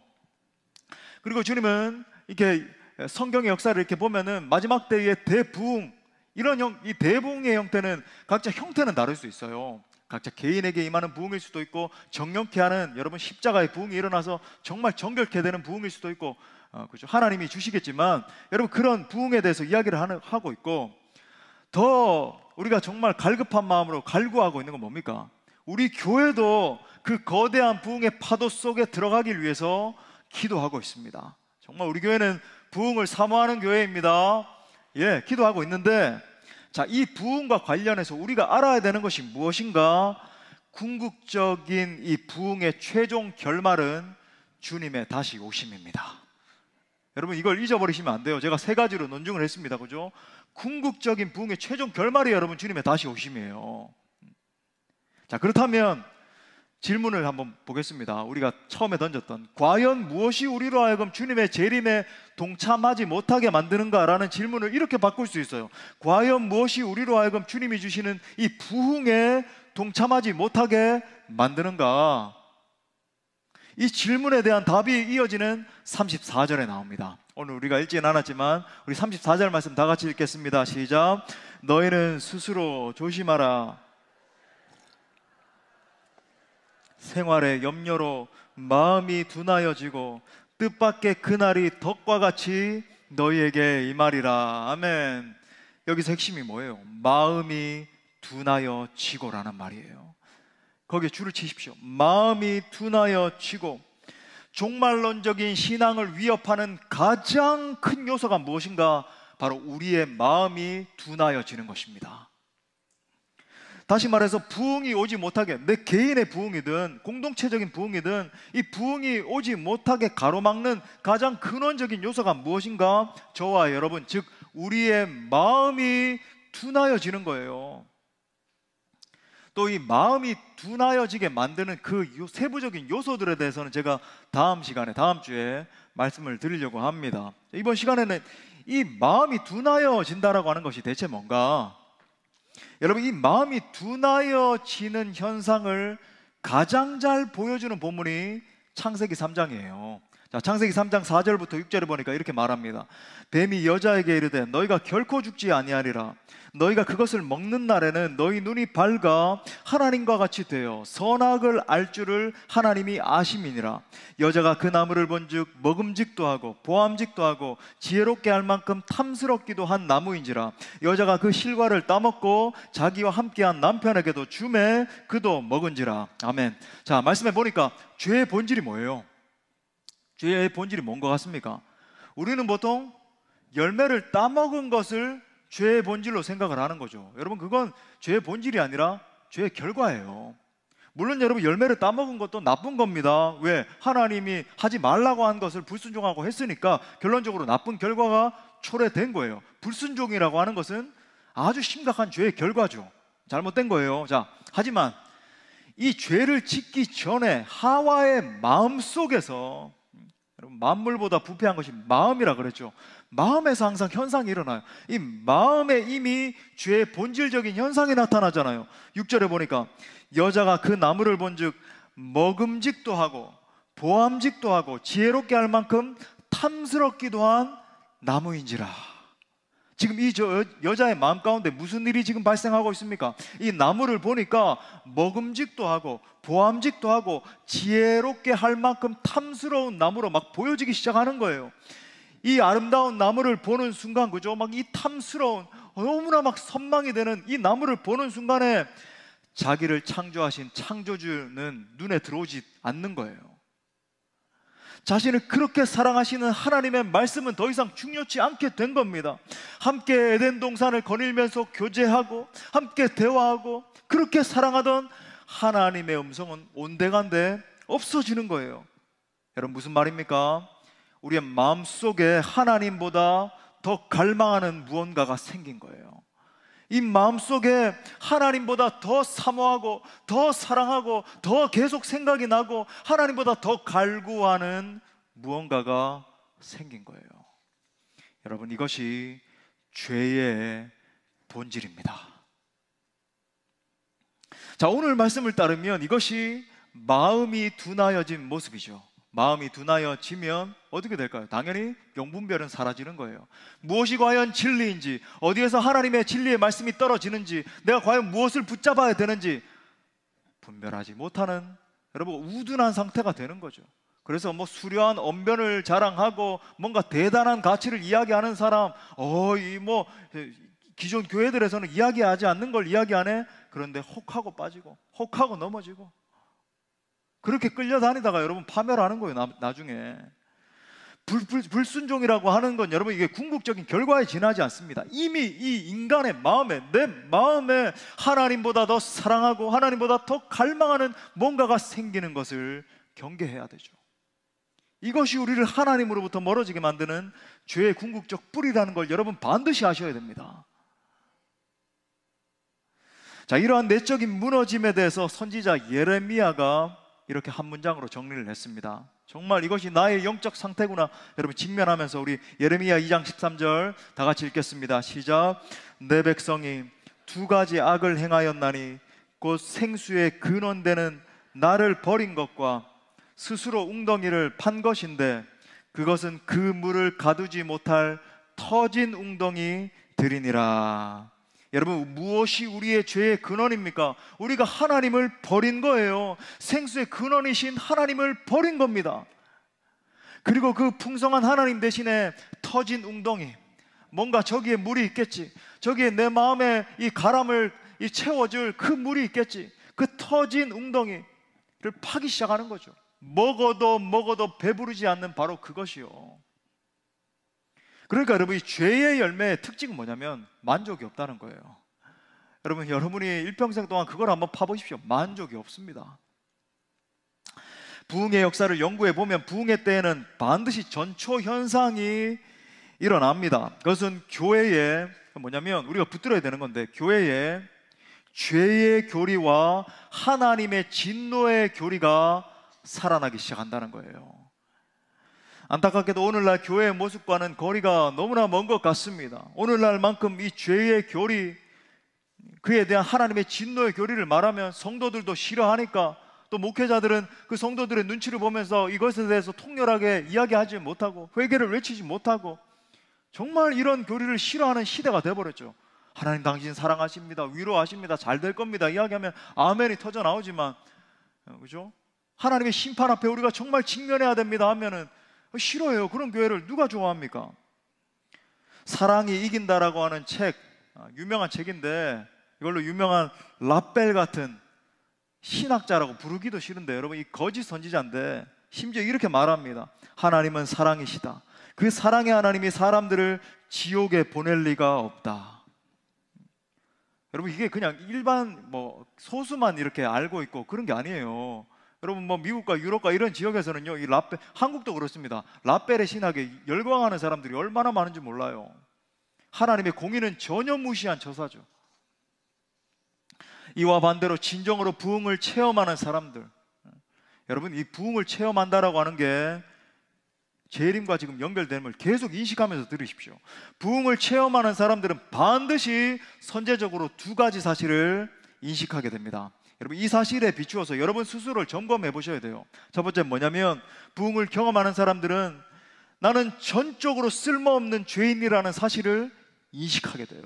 그리고 주님은 이렇게 성경의 역사를 이렇게 보면은 마지막 때의 대부흥, 이 대부흥의 형태는 각자 형태는 다를 수 있어요. 각자 개인에게 임하는 부흥일 수도 있고, 정령케 하는 여러분 십자가의 부흥이 일어나서 정말 정결케 되는 부흥일 수도 있고, 그죠? 하나님이 주시겠지만 여러분, 그런 부흥에 대해서 이야기를 하고 있고, 더 우리가 정말 갈급한 마음으로 갈구하고 있는 건 뭡니까? 우리 교회도 그 거대한 부흥의 파도 속에 들어가길 위해서 기도하고 있습니다. 정말 우리 교회는 부흥을 사모하는 교회입니다. 예, 기도하고 있는데, 자, 이 부흥과 관련해서 우리가 알아야 되는 것이 무엇인가? 궁극적인 이 부흥의 최종 결말은 주님의 다시 오심입니다. 여러분, 이걸 잊어버리시면 안 돼요. 제가 세 가지로 논증을 했습니다. 그죠? 궁극적인 부흥의 최종 결말이 여러분 주님의 다시 오심이에요. 자, 그렇다면 질문을 한번 보겠습니다. 우리가 처음에 던졌던, 과연 무엇이 우리로 하여금 주님의 재림에 동참하지 못하게 만드는가라는 질문을 이렇게 바꿀 수 있어요. 과연 무엇이 우리로 하여금 주님이 주시는 이 부흥에 동참하지 못하게 만드는가? 이 질문에 대한 답이 이어지는 34절에 나옵니다. 오늘 우리가 읽지는 않았지만 우리 34절 말씀 다 같이 읽겠습니다. 시작. 너희는 스스로 조심하라. 생활의 염려로 마음이 둔하여지고 뜻밖의 그날이 덕과 같이 너희에게 임하리라. 아멘. 여기서 핵심이 뭐예요? 마음이 둔하여지고라는 말이에요. 거기에 줄을 치십시오. 마음이 둔하여지고. 종말론적인 신앙을 위협하는 가장 큰 요소가 무엇인가? 바로 우리의 마음이 둔하여지는 것입니다. 다시 말해서 부흥이 오지 못하게, 내 개인의 부흥이든 공동체적인 부흥이든 이 부흥이 오지 못하게 가로막는 가장 근원적인 요소가 무엇인가? 저와 여러분, 즉 우리의 마음이 둔하여지는 거예요. 또 이 마음이 둔하여지게 만드는 그 세부적인 요소들에 대해서는 제가 다음 시간에, 다음 주에 말씀을 드리려고 합니다. 이번 시간에는 이 마음이 둔하여진다라고 하는 것이 대체 뭔가? 여러분, 이 마음이 둔하여지는 현상을 가장 잘 보여주는 본문이 창세기 3장이에요. 자, 창세기 3장 4절부터 6절에 보니까 이렇게 말합니다. 뱀이 여자에게 이르되 너희가 결코 죽지 아니하리라. 너희가 그것을 먹는 날에는 너희 눈이 밝아 하나님과 같이 되어 선악을 알 줄을 하나님이 아심이니라. 여자가 그 나무를 본즉 먹음직도 하고 보암직도 하고 지혜롭게 할 만큼 탐스럽기도 한 나무인지라. 여자가 그 실과를 따먹고 자기와 함께한 남편에게도 주매 그도 먹은지라. 아멘. 자, 말씀해 보니까 죄의 본질이 뭐예요? 죄의 본질이 뭔 것 같습니까? 우리는 보통 열매를 따먹은 것을 죄의 본질로 생각을 하는 거죠. 여러분, 그건 죄의 본질이 아니라 죄의 결과예요. 물론 여러분, 열매를 따먹은 것도 나쁜 겁니다. 왜? 하나님이 하지 말라고 한 것을 불순종하고 했으니까 결론적으로 나쁜 결과가 초래된 거예요. 불순종이라고 하는 것은 아주 심각한 죄의 결과죠. 잘못된 거예요. 자, 하지만 이 죄를 짓기 전에 하와의 마음 속에서, 여러분, 만물보다 부패한 것이 마음이라 그랬죠. 마음에서 항상 현상이 일어나요. 이 마음에 이미 죄의 본질적인 현상이 나타나잖아요. 6절에 보니까 여자가 그 나무를 본즉 먹음직도 하고 보암직도 하고 지혜롭게 할 만큼 탐스럽기도 한 나무인지라. 지금 이 여자의 마음 가운데 무슨 일이 지금 발생하고 있습니까? 이 나무를 보니까 먹음직도 하고 보암직도 하고 지혜롭게 할 만큼 탐스러운 나무로 막 보여지기 시작하는 거예요. 이 아름다운 나무를 보는 순간, 그죠? 막 이 탐스러운, 너무나 막 선망이 되는 이 나무를 보는 순간에 자기를 창조하신 창조주는 눈에 들어오지 않는 거예요. 자신을 그렇게 사랑하시는 하나님의 말씀은 더 이상 중요치 않게 된 겁니다. 함께 에덴 동산을 거닐면서 교제하고 함께 대화하고 그렇게 사랑하던 하나님의 음성은 온데간데 없어지는 거예요. 여러분, 무슨 말입니까? 우리의 마음속에 하나님보다 더 갈망하는 무언가가 생긴 거예요. 이 마음속에 하나님보다 더 사모하고 더 사랑하고 더 계속 생각이 나고 하나님보다 더 갈구하는 무언가가 생긴 거예요. 여러분, 이것이 죄의 본질입니다. 자, 오늘 말씀을 따르면 이것이 마음이 둔하여진 모습이죠. 마음이 둔하여지면 어떻게 될까요? 당연히 영분별은 사라지는 거예요. 무엇이 과연 진리인지, 어디에서 하나님의 진리의 말씀이 떨어지는지, 내가 과연 무엇을 붙잡아야 되는지 분별하지 못하는, 여러분, 우둔한 상태가 되는 거죠. 그래서 뭐 수려한 언변을 자랑하고 뭔가 대단한 가치를 이야기하는 사람, 기존 교회들에서는 이야기하지 않는 걸 이야기하네. 그런데 혹하고 빠지고 혹하고 넘어지고 그렇게 끌려다니다가 여러분 파멸하는 거예요. 나중에 불순종이라고 하는 건 여러분 이게 궁극적인 결과에 지나지 않습니다. 이미 이 인간의 마음에, 내 마음에 하나님보다 더 사랑하고 하나님보다 더 갈망하는 뭔가가 생기는 것을 경계해야 되죠. 이것이 우리를 하나님으로부터 멀어지게 만드는 죄의 궁극적 뿌리라는 걸 여러분 반드시 아셔야 됩니다. 자, 이러한 내적인 무너짐에 대해서 선지자 예레미야가 이렇게 한 문장으로 정리를 했습니다. 정말 이것이 나의 영적 상태구나 여러분 직면하면서 우리 예레미야 2장 13절 다 같이 읽겠습니다. 시작. 내 백성이 두 가지 악을 행하였나니 곧 생수의 근원되는 나를 버린 것과 스스로 웅덩이를 판 것인데 그것은 그 물을 가두지 못할 터진 웅덩이들이니라. 여러분, 무엇이 우리의 죄의 근원입니까? 우리가 하나님을 버린 거예요. 생수의 근원이신 하나님을 버린 겁니다. 그리고 그 풍성한 하나님 대신에 터진 웅덩이, 뭔가 저기에 물이 있겠지, 저기에 내 마음에 이 가람을 채워줄 그 물이 있겠지, 그 터진 웅덩이를 파기 시작하는 거죠. 먹어도 배부르지 않는 바로 그것이요. 그러니까 여러분, 이 죄의 열매의 특징은 뭐냐면 만족이 없다는 거예요. 여러분, 여러분이 일평생 동안 그걸 한번 파보십시오. 만족이 없습니다. 부흥의 역사를 연구해 보면 부흥의 때에는 반드시 전초 현상이 일어납니다. 그것은 교회에 뭐냐면 우리가 붙들어야 되는 건데, 교회에 죄의 교리와 하나님의 진노의 교리가 살아나기 시작한다는 거예요. 안타깝게도 오늘날 교회의 모습과는 거리가 너무나 먼 것 같습니다. 오늘날만큼 이 죄의 교리, 그에 대한 하나님의 진노의 교리를 말하면 성도들도 싫어하니까 또 목회자들은 그 성도들의 눈치를 보면서 이것에 대해서 통렬하게 이야기하지 못하고 회개를 외치지 못하고 정말 이런 교리를 싫어하는 시대가 돼버렸죠. 하나님 당신 사랑하십니다, 위로하십니다, 잘 될 겁니다 이야기하면 아멘이 터져 나오지만, 그죠? 하나님의 심판 앞에 우리가 정말 직면해야 됩니다 하면은 싫어해요. 그런 교회를 누가 좋아합니까? 사랑이 이긴다라고 하는 책, 유명한 책인데 이걸로 유명한 라벨 같은 신학자라고 부르기도 싫은데, 여러분 이 거짓 선지자인데 심지어 이렇게 말합니다. 하나님은 사랑이시다. 그 사랑의 하나님이 사람들을 지옥에 보낼 리가 없다. 여러분 이게 그냥 일반 소수만 이렇게 알고 있고 그런 게 아니에요. 여러분 미국과 유럽과 이런 지역에서는요, 이 라벨, 한국도 그렇습니다. 라벨의 신학에 열광하는 사람들이 얼마나 많은지 몰라요. 하나님의 공의는 전혀 무시한 처사죠. 이와 반대로 진정으로 부흥을 체험하는 사람들, 여러분 이 부흥을 체험한다라고 하는 게 재림과 지금 연결됨을 계속 인식하면서 들으십시오. 부흥을 체험하는 사람들은 반드시 선제적으로 두 가지 사실을 인식하게 됩니다. 여러분 이 사실에 비추어서 여러분 스스로를 점검해 보셔야 돼요. 첫 번째는 뭐냐면, 부흥을 경험하는 사람들은 나는 전적으로 쓸모없는 죄인이라는 사실을 인식하게 돼요.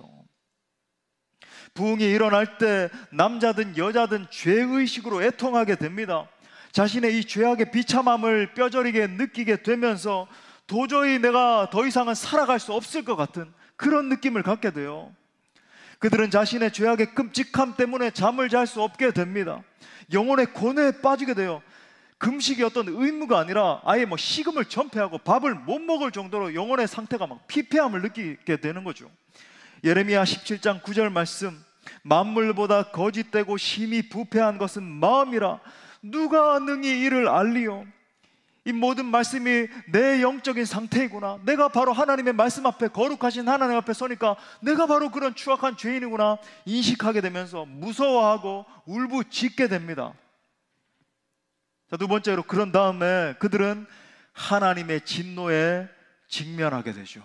부흥이 일어날 때 남자든 여자든 죄의식으로 애통하게 됩니다. 자신의 이 죄악의 비참함을 뼈저리게 느끼게 되면서 도저히 내가 더 이상은 살아갈 수 없을 것 같은 그런 느낌을 갖게 돼요. 그들은 자신의 죄악의 끔찍함 때문에 잠을 잘 수 없게 됩니다. 영혼의 고뇌에 빠지게 돼요. 금식이 어떤 의무가 아니라 아예 식음을 전폐하고 밥을 못 먹을 정도로 영혼의 상태가 피폐함을 느끼게 되는 거죠. 예레미야 17장 9절 말씀, 만물보다 거짓되고 심히 부패한 것은 마음이라 누가 능히 이를 알리요. 이 모든 말씀이 내 영적인 상태이구나, 내가 바로 하나님의 말씀 앞에, 거룩하신 하나님 앞에 서니까 내가 바로 그런 추악한 죄인이구나 인식하게 되면서 무서워하고 울부짖게 됩니다. 자, 두 번째로, 그런 다음에 그들은 하나님의 진노에 직면하게 되죠.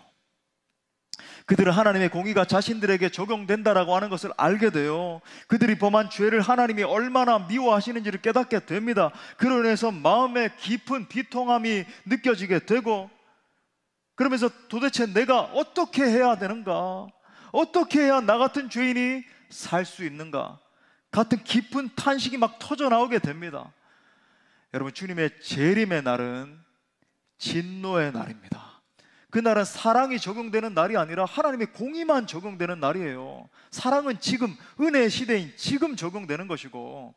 그들은 하나님의 공의가 자신들에게 적용된다라고 하는 것을 알게 돼요. 그들이 범한 죄를 하나님이 얼마나 미워하시는지를 깨닫게 됩니다. 그로 인해서 마음에 깊은 비통함이 느껴지게 되고, 그러면서 도대체 내가 어떻게 해야 되는가, 어떻게 해야 나 같은 죄인이 살 수 있는가 같은 깊은 탄식이 막 터져 나오게 됩니다. 여러분, 주님의 재림의 날은 진노의 날입니다. 그날은 사랑이 적용되는 날이 아니라 하나님의 공의만 적용되는 날이에요. 사랑은 지금, 은혜의 시대인 지금 적용되는 것이고,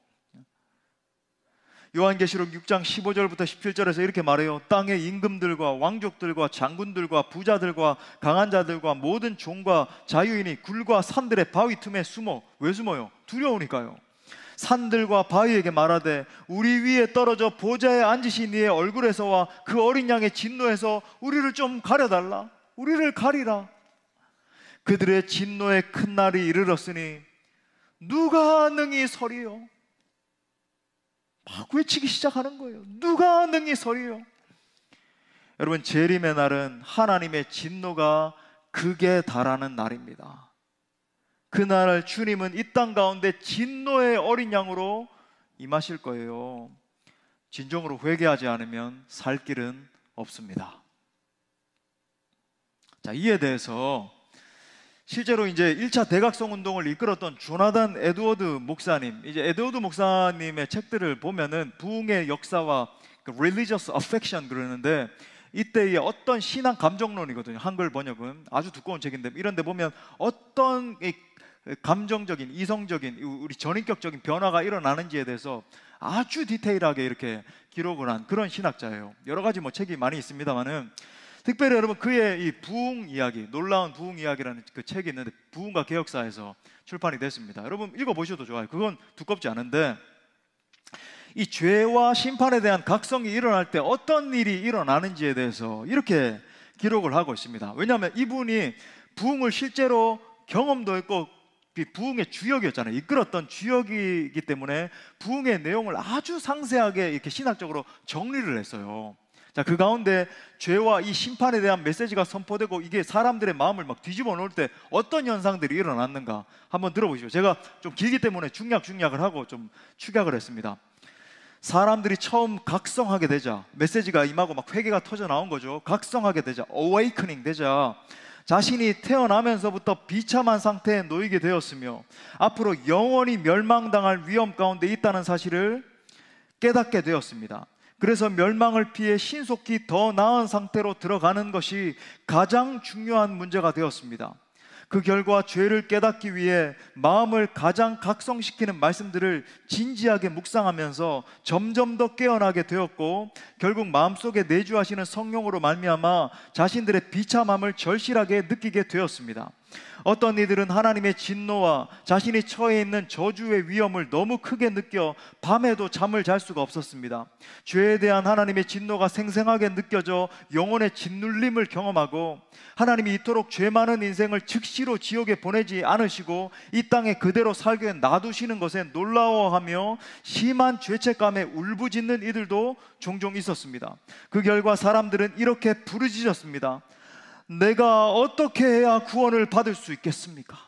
요한계시록 6장 15절부터 17절에서 이렇게 말해요. 땅의 임금들과 왕족들과 장군들과 부자들과 강한 자들과 모든 종과 자유인이 굴과 산들의 바위 틈에 숨어. 왜 숨어요? 두려우니까요. 산들과 바위에게 말하되 우리 위에 떨어져 보좌에 앉으신 이의 얼굴에서와 그 어린 양의 진노에서 우리를 좀 가려달라, 우리를 가리라. 그들의 진노의 큰 날이 이르렀으니 누가 능히 서리요? 막 외치기 시작하는 거예요. 누가 능히 서리요? 여러분, 재림의 날은 하나님의 진노가 극에 달하는 날입니다. 그날 주님은 이 땅 가운데 진노의 어린 양으로 임하실 거예요. 진정으로 회개하지 않으면 살 길은 없습니다. 자, 이에 대해서 실제로 이제 1차 대각성 운동을 이끌었던 조나단 에드워드 목사님, 이제 에드워드 목사님의 책들을 보면은 부흥의 역사와 religious affection 그러는데, 이때의 어떤 신앙 감정론이거든요. 한글 번역은 아주 두꺼운 책인데, 이런 데 보면 어떤 감정적인, 이성적인, 우리 전인격적인 변화가 일어나는지에 대해서 아주 디테일하게 이렇게 기록을 한 그런 신학자예요. 여러 가지 책이 많이 있습니다만은, 특별히 여러분 그의 이 부흥 이야기, 놀라운 부흥 이야기라는 그 책이 있는데 부흥과 개혁사에서 출판이 됐습니다. 여러분 읽어보셔도 좋아요. 그건 두껍지 않은데, 이 죄와 심판에 대한 각성이 일어날 때 어떤 일이 일어나는지에 대해서 이렇게 기록을 하고 있습니다. 왜냐하면 이분이 부흥을 실제로 경험도 했고 부흥의 주역이었잖아요. 이끌었던 주역이기 때문에 부흥의 내용을 아주 상세하게 이렇게 신학적으로 정리를 했어요. 자, 그 가운데 죄와 이 심판에 대한 메시지가 선포되고 이게 사람들의 마음을 막 뒤집어 놓을 때 어떤 현상들이 일어났는가 한번 들어보시죠. 제가 좀 길기 때문에 중약을 하고 좀 축약을 했습니다. 사람들이 처음 각성하게 되자, 메시지가 임하고 막 회개가 터져 나온 거죠. 각성하게 되자, awakening 되자, 자신이 태어나면서부터 비참한 상태에 놓이게 되었으며 앞으로 영원히 멸망당할 위험 가운데 있다는 사실을 깨닫게 되었습니다. 그래서 멸망을 피해 신속히 더 나은 상태로 들어가는 것이 가장 중요한 문제가 되었습니다. 그 결과 죄를 깨닫기 위해 마음을 가장 각성시키는 말씀들을 진지하게 묵상하면서 점점 더 깨어나게 되었고, 결국 마음속에 내주하시는 성령으로 말미암아 자신들의 비참함을 절실하게 느끼게 되었습니다. 어떤 이들은 하나님의 진노와 자신이 처해 있는 저주의 위험을 너무 크게 느껴 밤에도 잠을 잘 수가 없었습니다. 죄에 대한 하나님의 진노가 생생하게 느껴져 영혼의 짓눌림을 경험하고, 하나님이 이토록 죄 많은 인생을 즉시로 지옥에 보내지 않으시고 이 땅에 그대로 살게 놔두시는 것에 놀라워하며 심한 죄책감에 울부짖는 이들도 종종 있었습니다. 그 결과 사람들은 이렇게 부르짖었습니다. 내가 어떻게 해야 구원을 받을 수 있겠습니까?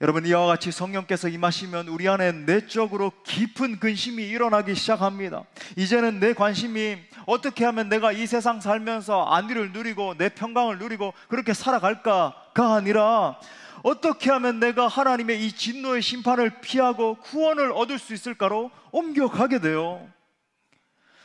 여러분, 이와 같이 성령께서 임하시면 우리 안에 내적으로 깊은 근심이 일어나기 시작합니다. 이제는 내 관심이 어떻게 하면 내가 이 세상 살면서 안위를 누리고 내 평강을 누리고 그렇게 살아갈까가 아니라, 어떻게 하면 내가 하나님의 이 진노의 심판을 피하고 구원을 얻을 수 있을까로 옮겨가게 돼요.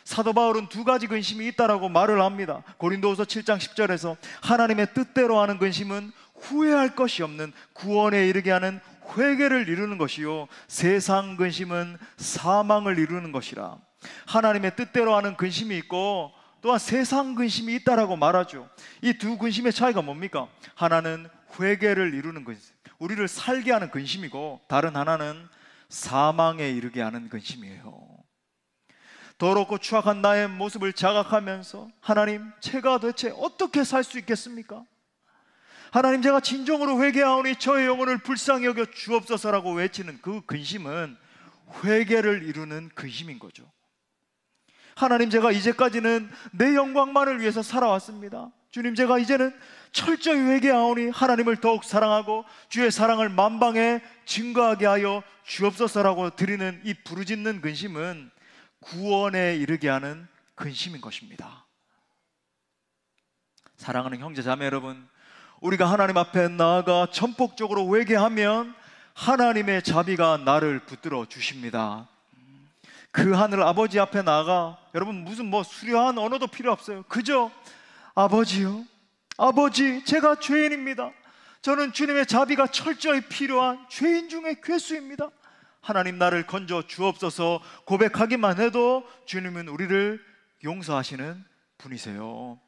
사도 바울은 두 가지 근심이 있다라고 말을 합니다. 고린도후서 7장 10절에서 하나님의 뜻대로 하는 근심은 후회할 것이 없는 구원에 이르게 하는 회개를 이루는 것이요, 세상 근심은 사망을 이루는 것이라. 하나님의 뜻대로 하는 근심이 있고 또한 세상 근심이 있다라고 말하죠. 이 두 근심의 차이가 뭡니까? 하나는 회개를 이루는 근심, 우리를 살게 하는 근심이고, 다른 하나는 사망에 이르게 하는 근심이에요. 더럽고 추악한 나의 모습을 자각하면서 하나님, 제가 대체 어떻게 살 수 있겠습니까? 하나님, 제가 진정으로 회개하오니 저의 영혼을 불쌍히 여겨 주옵소서라고 외치는 그 근심은 회개를 이루는 근심인 거죠. 하나님, 제가 이제까지는 내 영광만을 위해서 살아왔습니다. 주님, 제가 이제는 철저히 회개하오니 하나님을 더욱 사랑하고 주의 사랑을 만방에 증거하게 하여 주옵소서라고 드리는 이 부르짖는 근심은 구원에 이르게 하는 근심인 것입니다. 사랑하는 형제 자매 여러분, 우리가 하나님 앞에 나아가 전폭적으로 회개하면 하나님의 자비가 나를 붙들어 주십니다. 그 하늘 아버지 앞에 나아가, 여러분 무슨 수려한 언어도 필요 없어요. 그저 아버지요, 아버지, 제가 죄인입니다. 저는 주님의 자비가 철저히 필요한 죄인 중에 괴수입니다. 하나님, 나를 건져 주옵소서 고백하기만 해도 주님은 우리를 용서하시는 분이세요.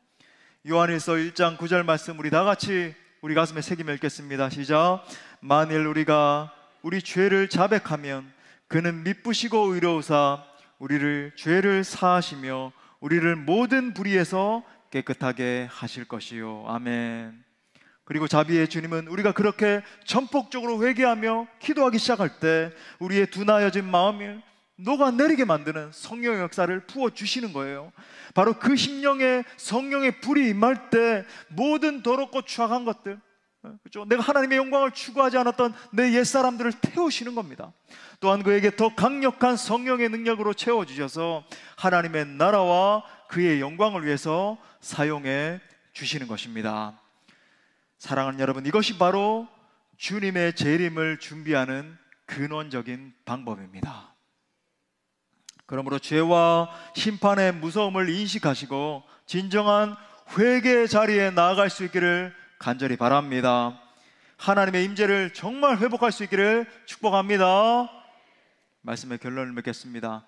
요한일서 1장 9절 말씀 우리 다 같이 우리 가슴에 새기며 읽겠습니다. 시작. 만일 우리가 우리 죄를 자백하면 그는 미쁘시고 의로우사 우리를 죄를 사하시며 우리를 모든 불의에서 깨끗하게 하실 것이요. 아멘. 그리고 자비의 주님은 우리가 그렇게 전폭적으로 회개하며 기도하기 시작할 때 우리의 둔하여진 마음을 녹아내리게 만드는 성령의 역사를 부어주시는 거예요. 바로 그 심령에 성령의 불이 임할 때 모든 더럽고 추악한 것들, 그렇죠? 내가 하나님의 영광을 추구하지 않았던 내 옛사람들을 태우시는 겁니다. 또한 그에게 더 강력한 성령의 능력으로 채워주셔서 하나님의 나라와 그의 영광을 위해서 사용해 주시는 것입니다. 사랑하는 여러분, 이것이 바로 주님의 재림을 준비하는 근원적인 방법입니다. 그러므로 죄와 심판의 무서움을 인식하시고 진정한 회개의 자리에 나아갈 수 있기를 간절히 바랍니다. 하나님의 임재를 정말 회복할 수 있기를 축복합니다. 말씀의 결론을 맺겠습니다.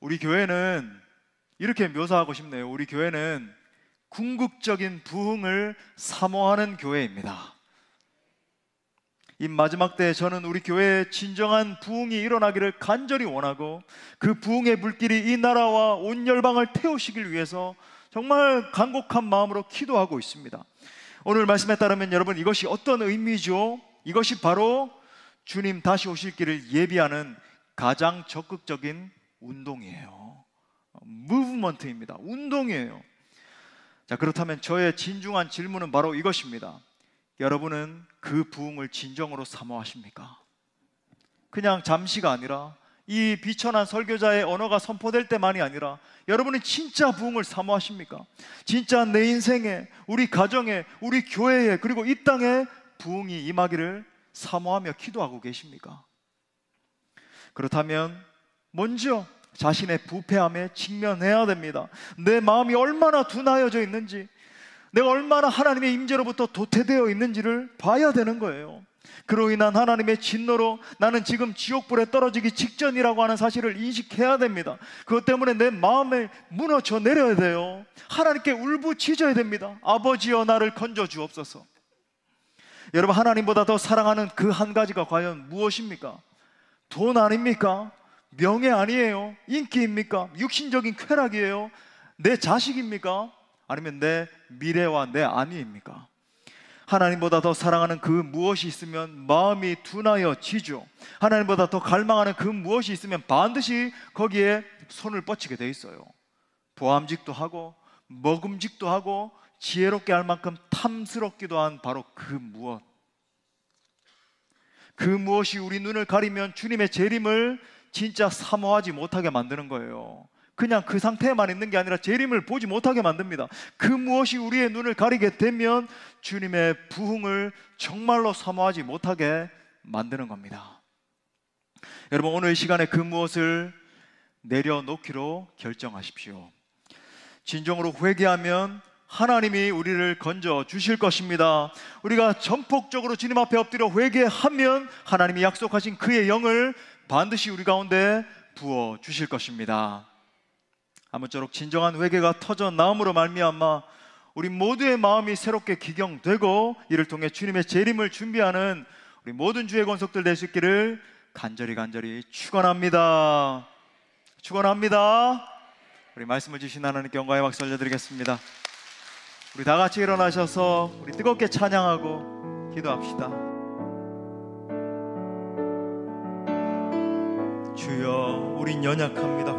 우리 교회는 이렇게 묘사하고 싶네요. 우리 교회는 궁극적인 부흥을 사모하는 교회입니다. 이 마지막 때에 저는 우리 교회에 진정한 부흥이 일어나기를 간절히 원하고, 그 부흥의 물길이 이 나라와 온 열방을 태우시길 위해서 정말 간곡한 마음으로 기도하고 있습니다. 오늘 말씀에 따르면 여러분, 이것이 어떤 의미죠? 이것이 바로 주님 다시 오실 길을 예비하는 가장 적극적인 운동이에요. 무브먼트입니다. 운동이에요. 자, 그렇다면 저의 진중한 질문은 바로 이것입니다. 여러분은 그 부흥을 진정으로 사모하십니까? 그냥 잠시가 아니라 이 비천한 설교자의 언어가 선포될 때만이 아니라 여러분은 진짜 부흥을 사모하십니까? 진짜 내 인생에, 우리 가정에, 우리 교회에, 그리고 이 땅에 부흥이 임하기를 사모하며 기도하고 계십니까? 그렇다면 먼저 자신의 부패함에 직면해야 됩니다. 내 마음이 얼마나 둔하여져 있는지, 내가 얼마나 하나님의 임재로부터 도태되어 있는지를 봐야 되는 거예요. 그로 인한 하나님의 진노로 나는 지금 지옥불에 떨어지기 직전이라고 하는 사실을 인식해야 됩니다. 그것 때문에 내 마음에 무너져 내려야 돼요. 하나님께 울부짖어야 됩니다. 아버지여 나를 건져 주옵소서. 여러분, 하나님보다 더 사랑하는 그 한 가지가 과연 무엇입니까? 돈 아닙니까? 명예 아니에요? 인기입니까? 육신적인 쾌락이에요? 내 자식입니까? 아니면 내 미래와 내 안위입니까? 하나님보다 더 사랑하는 그 무엇이 있으면 마음이 둔하여지죠. 하나님보다 더 갈망하는 그 무엇이 있으면 반드시 거기에 손을 뻗치게 돼 있어요. 보암직도 하고 먹음직도 하고 지혜롭게 할 만큼 탐스럽기도 한 바로 그 무엇, 그 무엇이 우리 눈을 가리면 주님의 재림을 진짜 사모하지 못하게 만드는 거예요. 그냥 그 상태에만 있는 게 아니라 재림을 보지 못하게 만듭니다. 그 무엇이 우리의 눈을 가리게 되면 주님의 부흥을 정말로 사모하지 못하게 만드는 겁니다. 여러분, 오늘 이 시간에 그 무엇을 내려놓기로 결정하십시오. 진정으로 회개하면 하나님이 우리를 건져 주실 것입니다. 우리가 전폭적으로 주님 앞에 엎드려 회개하면 하나님이 약속하신 그의 영을 반드시 우리 가운데 부어 주실 것입니다. 아무쪼록 진정한 회개가 터져 나옴으로 말미암아 우리 모두의 마음이 새롭게 기경되고 이를 통해 주님의 재림을 준비하는 우리 모든 주의 권속들 될 수 있기를 간절히 축원합니다. 축원합니다. 우리 말씀을 주신 하나님께 영광의 박수 올려드리겠습니다. 우리 다 같이 일어나셔서 우리 뜨겁게 찬양하고 기도합시다. 주여, 우린 연약합니다.